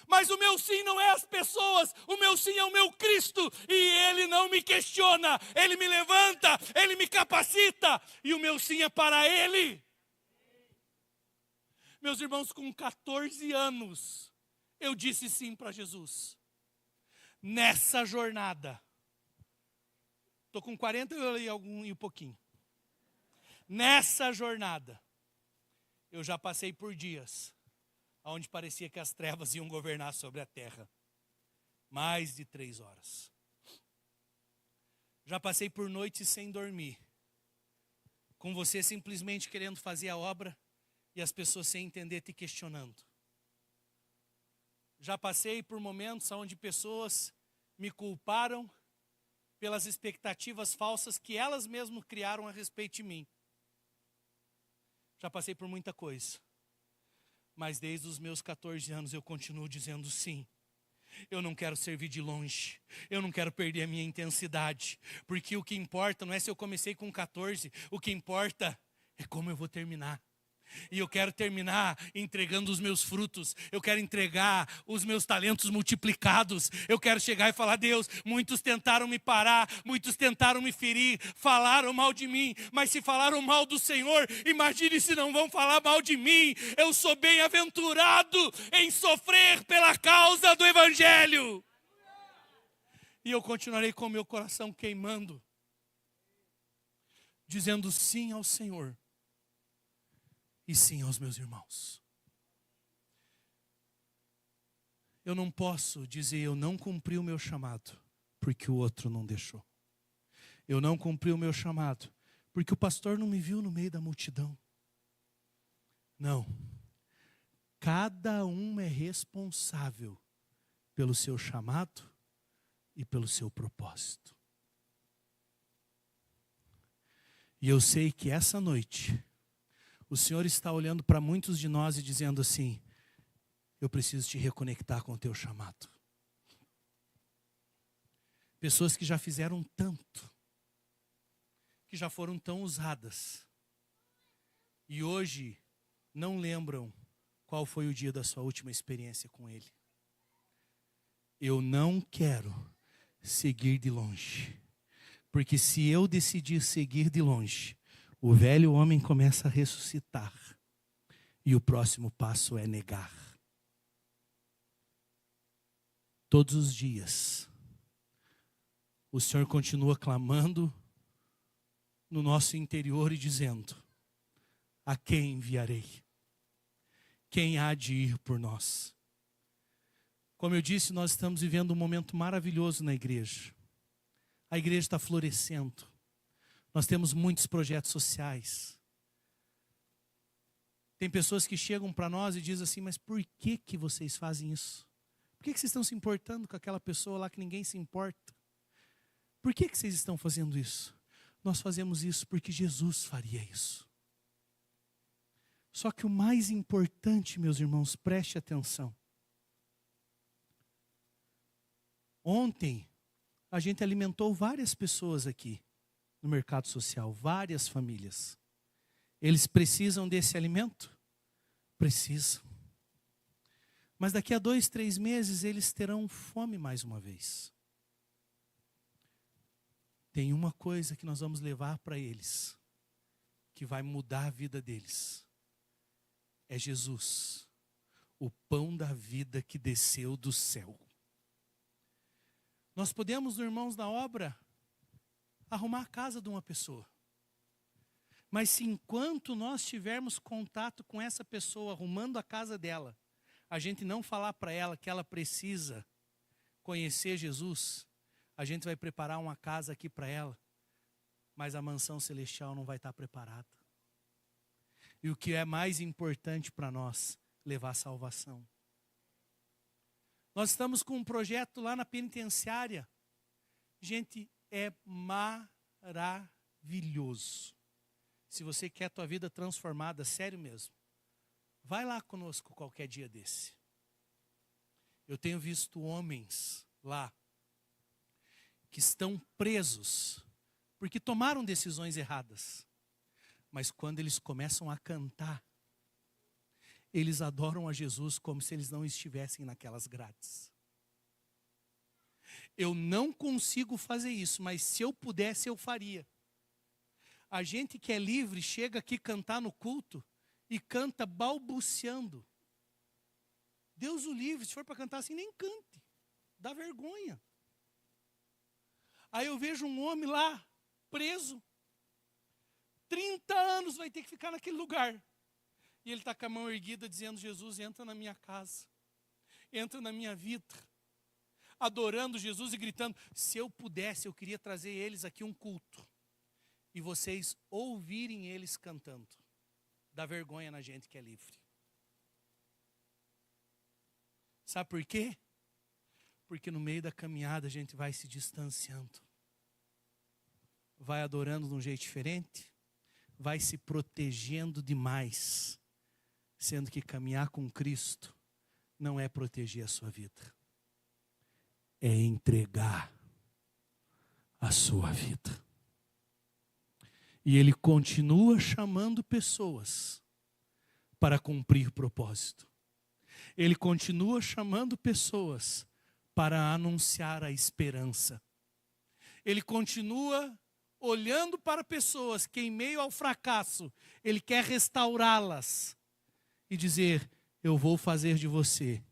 Mas o meu sim não é as pessoas, o meu sim é o meu Cristo. E Ele não me questiona, Ele me levanta, Ele me capacita. E o meu sim é para Ele. Meus irmãos, com 14 anos, eu disse sim para Jesus. Nessa jornada, estou com 40 e um pouquinho. Nessa jornada, eu já passei por dias onde parecia que as trevas iam governar sobre a terra. Mais de 3 horas. Já passei por noites sem dormir, com você simplesmente querendo fazer a obra e as pessoas sem entender te questionando. Já passei por momentos onde pessoas me culparam pelas expectativas falsas que elas mesmas criaram a respeito de mim. Já passei por muita coisa. Mas desde os meus 14 anos eu continuo dizendo sim. Eu não quero servir de longe. Eu não quero perder a minha intensidade. Porque o que importa não é se eu comecei com 14. O que importa é como eu vou terminar. E eu quero terminar entregando os meus frutos. Eu quero entregar os meus talentos multiplicados. Eu quero chegar e falar: Deus, muitos tentaram me parar, muitos tentaram me ferir, falaram mal de mim. Mas se falaram mal do Senhor, imagine se não vão falar mal de mim. Eu sou bem-aventurado em sofrer pela causa do Evangelho. E eu continuarei com o meu coração queimando, dizendo sim ao Senhor. E sim aos meus irmãos. Eu não posso dizer eu não cumpri o meu chamado porque o outro não deixou. Eu não cumpri o meu chamado porque o pastor não me viu no meio da multidão. Não. Cada um é responsável pelo seu chamado e pelo seu propósito. E eu sei que essa noite o Senhor está olhando para muitos de nós e dizendo assim: eu preciso te reconectar com o teu chamado. Pessoas que já fizeram tanto, que já foram tão usadas, e hoje não lembram qual foi o dia da sua última experiência com Ele. Eu não quero seguir de longe, porque se eu decidir seguir de longe, o velho homem começa a ressuscitar. E o próximo passo é negar. Todos os dias, o Senhor continua clamando no nosso interior e dizendo: a quem enviarei? Quem há de ir por nós? Como eu disse, nós estamos vivendo um momento maravilhoso na igreja. A igreja está florescendo. Nós temos muitos projetos sociais. Tem pessoas que chegam para nós e dizem assim: mas por que vocês fazem isso? Por que vocês estão se importando com aquela pessoa lá que ninguém se importa? Por que vocês estão fazendo isso? Nós fazemos isso porque Jesus faria isso. Só que o mais importante, meus irmãos, preste atenção. Ontem, a gente alimentou várias pessoas aqui no mercado social, várias famílias. Eles precisam desse alimento? Precisam. Mas daqui a 2, 3 meses eles terão fome mais uma vez. Tem uma coisa que nós vamos levar para eles, que vai mudar a vida deles. É Jesus, o pão da vida que desceu do céu. Nós podemos, irmãos da obra, arrumar a casa de uma pessoa. Mas se enquanto nós tivermos contato com essa pessoa, arrumando a casa dela, a gente não falar para ela que ela precisa conhecer Jesus, a gente vai preparar uma casa aqui para ela, mas a mansão celestial não vai estar preparada. E o que é mais importante para nós, levar salvação. Nós estamos com um projeto lá na penitenciária. Gente, é maravilhoso. Se você quer a tua vida transformada, sério mesmo, vai lá conosco qualquer dia desse. Eu tenho visto homens lá que estão presos porque tomaram decisões erradas. Mas quando eles começam a cantar, eles adoram a Jesus como se eles não estivessem naquelas grades. Eu não consigo fazer isso, mas se eu pudesse, eu faria. A gente que é livre chega aqui cantar no culto e canta balbuciando. Deus o livre, se for para cantar assim, nem cante. Dá vergonha. Aí eu vejo um homem lá, preso. 30 anos vai ter que ficar naquele lugar. E ele está com a mão erguida dizendo, Jesus, entra na minha casa. Entra na minha vida. Adorando Jesus e gritando, se eu pudesse, eu queria trazer eles aqui um culto. E vocês ouvirem eles cantando. Dá vergonha na gente que é livre. Sabe por quê? Porque no meio da caminhada a gente vai se distanciando. Vai adorando de um jeito diferente. Vai se protegendo demais. Sendo que caminhar com Cristo não é proteger a sua vida. É entregar a sua vida. E Ele continua chamando pessoas para cumprir propósito. Ele continua chamando pessoas para anunciar a esperança. Ele continua olhando para pessoas que em meio ao fracasso, Ele quer restaurá-las e dizer, eu vou fazer de você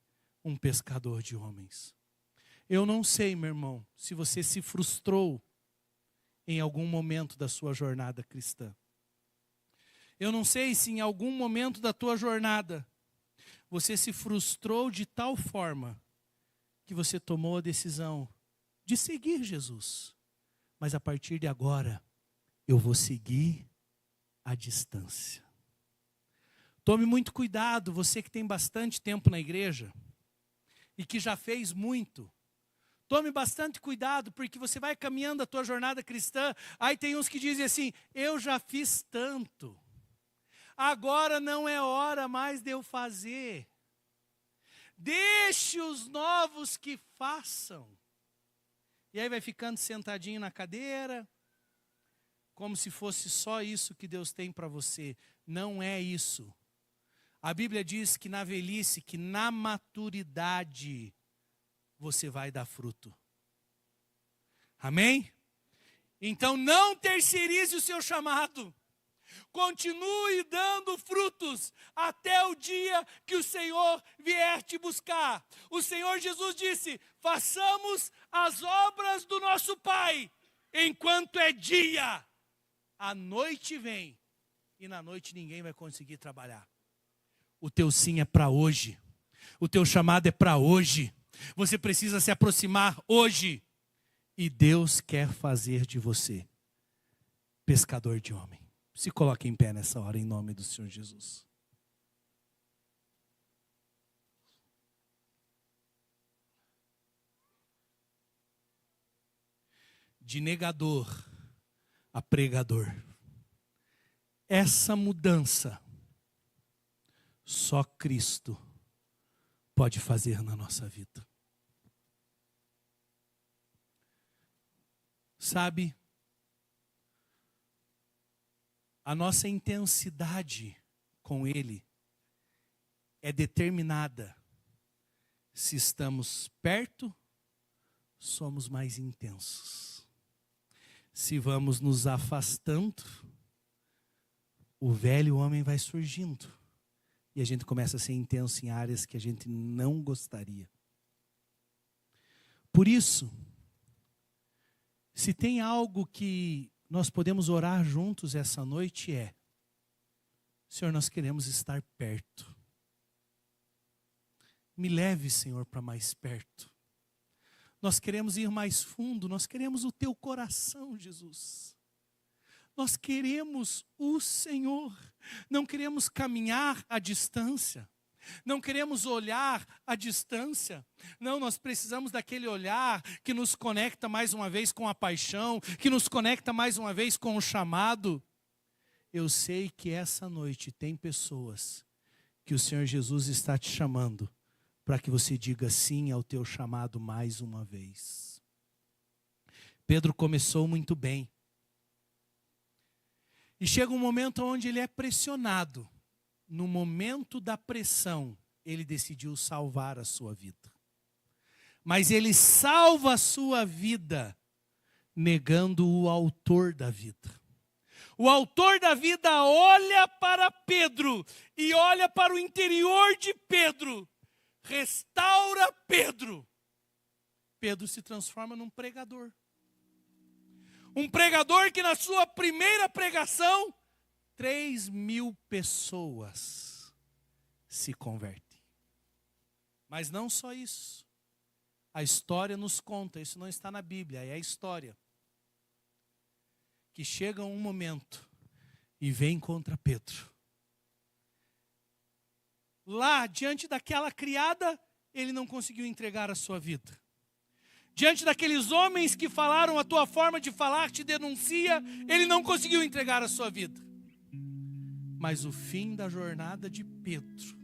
um pescador de homens. Eu não sei, meu irmão, se você se frustrou em algum momento da sua jornada cristã. Eu não sei se em algum momento da tua jornada você se frustrou de tal forma que você tomou a decisão de seguir Jesus. Mas a partir de agora, eu vou seguir à distância. Tome muito cuidado, você que tem bastante tempo na igreja e que já fez muito. Tome bastante cuidado, porque você vai caminhando a tua jornada cristã, aí tem uns que dizem assim, eu já fiz tanto, agora não é hora mais de eu fazer. Deixe os novos que façam. E aí vai ficando sentadinho na cadeira, como se fosse só isso que Deus tem para você. Não é isso. A Bíblia diz que na velhice, que na maturidade, você vai dar fruto. Amém? Então não terceirize o seu chamado. Continue dando frutos até o dia que o Senhor vier te buscar. O Senhor Jesus disse, façamos as obras do nosso Pai, enquanto é dia. A noite vem, e na noite ninguém vai conseguir trabalhar. O teu sim é para hoje. O teu chamado é para hoje. Você precisa se aproximar hoje. E Deus quer fazer de você pescador de homem. Se coloque em pé nessa hora, em nome do Senhor Jesus. De negador a pregador. Essa mudança, só Cristo pode fazer na nossa vida. Sabe, a nossa intensidade com Ele é determinada. Se estamos perto, somos mais intensos. Se vamos nos afastando, o velho homem vai surgindo. E a gente começa a ser intenso em áreas que a gente não gostaria. Por isso, se tem algo que nós podemos orar juntos essa noite é, Senhor, nós queremos estar perto. Me leve, Senhor, para mais perto. Nós queremos ir mais fundo, nós queremos o teu coração, Jesus. Nós queremos o Senhor, não queremos caminhar à distância, não queremos olhar à distância. Não, nós precisamos daquele olhar que nos conecta mais uma vez com a paixão, que nos conecta mais uma vez com o chamado. Eu sei que essa noite tem pessoas que o Senhor Jesus está te chamando para que você diga sim ao teu chamado mais uma vez. Pedro começou muito bem. E chega um momento onde ele é pressionado. No momento da pressão, ele decidiu salvar a sua vida. Mas ele salva a sua vida negando o autor da vida. O autor da vida olha para Pedro e olha para o interior de Pedro. Restaura Pedro. Pedro se transforma num pregador. Um pregador que na sua primeira pregação, 3.000 pessoas se convertem. Mas não só isso. A história nos conta, isso não está na Bíblia, é a história. Que chega um momento e vem contra Pedro. Lá, diante daquela criada, ele não conseguiu entregar a sua vida. Diante daqueles homens que falaram, a tua forma de falar te denuncia, ele não conseguiu entregar a sua vida. Mas o fim da jornada de Pedro,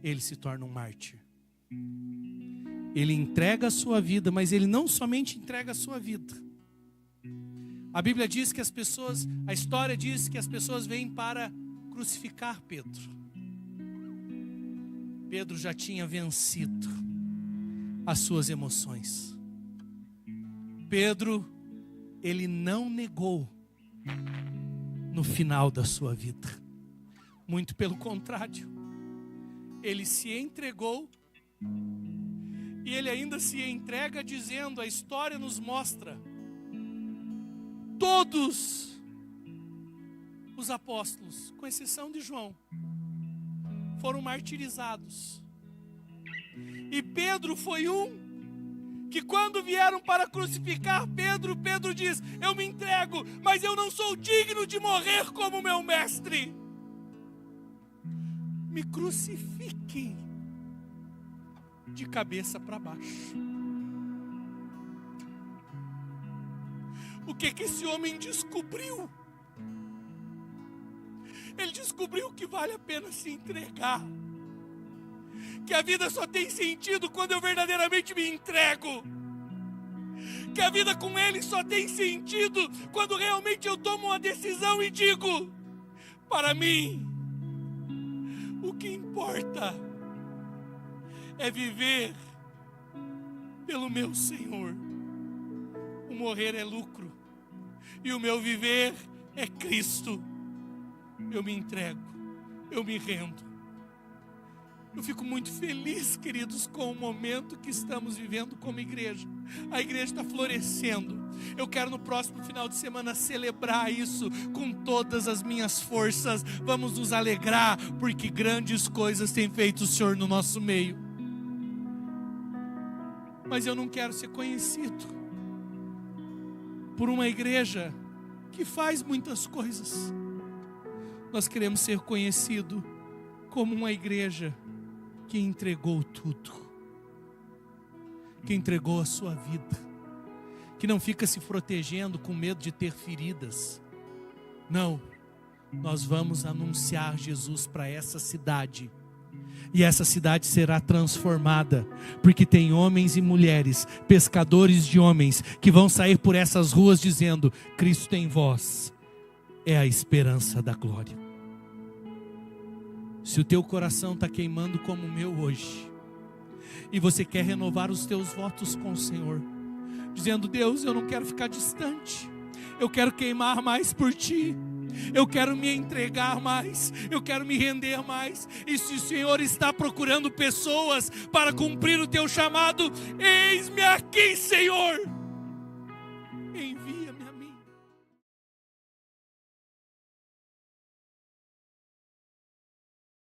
ele se torna um mártir. Ele entrega a sua vida, mas ele não somente entrega a sua vida. A Bíblia diz que a história diz que as pessoas vêm para crucificar Pedro. Pedro já tinha vencido as suas emoções. Pedro, ele não negou no final da sua vida. Muito pelo contrário. Ele se entregou e ele ainda se entrega dizendo, a história nos mostra, todos os apóstolos, com exceção de João, foram martirizados. E Pedro foi um que quando vieram para crucificar Pedro, Pedro diz, eu me entrego, mas eu não sou digno de morrer como meu mestre. Me crucifiquem de cabeça para baixo. O que esse homem descobriu? Ele descobriu que vale a pena se entregar. Que a vida só tem sentido quando eu verdadeiramente me entrego. Que a vida com Ele só tem sentido quando realmente eu tomo uma decisão e digo, para mim, o que importa é viver pelo meu Senhor. O morrer é lucro e o meu viver é Cristo. Eu me entrego, eu me rendo. Eu fico muito feliz, queridos, com o momento que estamos vivendo como igreja. A igreja está florescendo. Eu quero no próximo final de semana celebrar isso com todas as minhas forças. Vamos nos alegrar, porque grandes coisas tem feito o Senhor no nosso meio. Mas eu não quero ser conhecido por uma igreja que faz muitas coisas. Nós queremos ser conhecidos como uma igreja que entregou tudo, que entregou a sua vida, que não fica se protegendo com medo de ter feridas. Não, nós vamos anunciar Jesus para essa cidade, e essa cidade será transformada, porque tem homens e mulheres, pescadores de homens, que vão sair por essas ruas dizendo, Cristo em vós é a esperança da glória. Se o teu coração está queimando como o meu hoje, e você quer renovar os teus votos com o Senhor, dizendo, Deus, eu não quero ficar distante, eu quero queimar mais por Ti, eu quero me entregar mais, eu quero me render mais. E se o Senhor está procurando pessoas para cumprir o Teu chamado, eis-me aqui, Senhor, envia.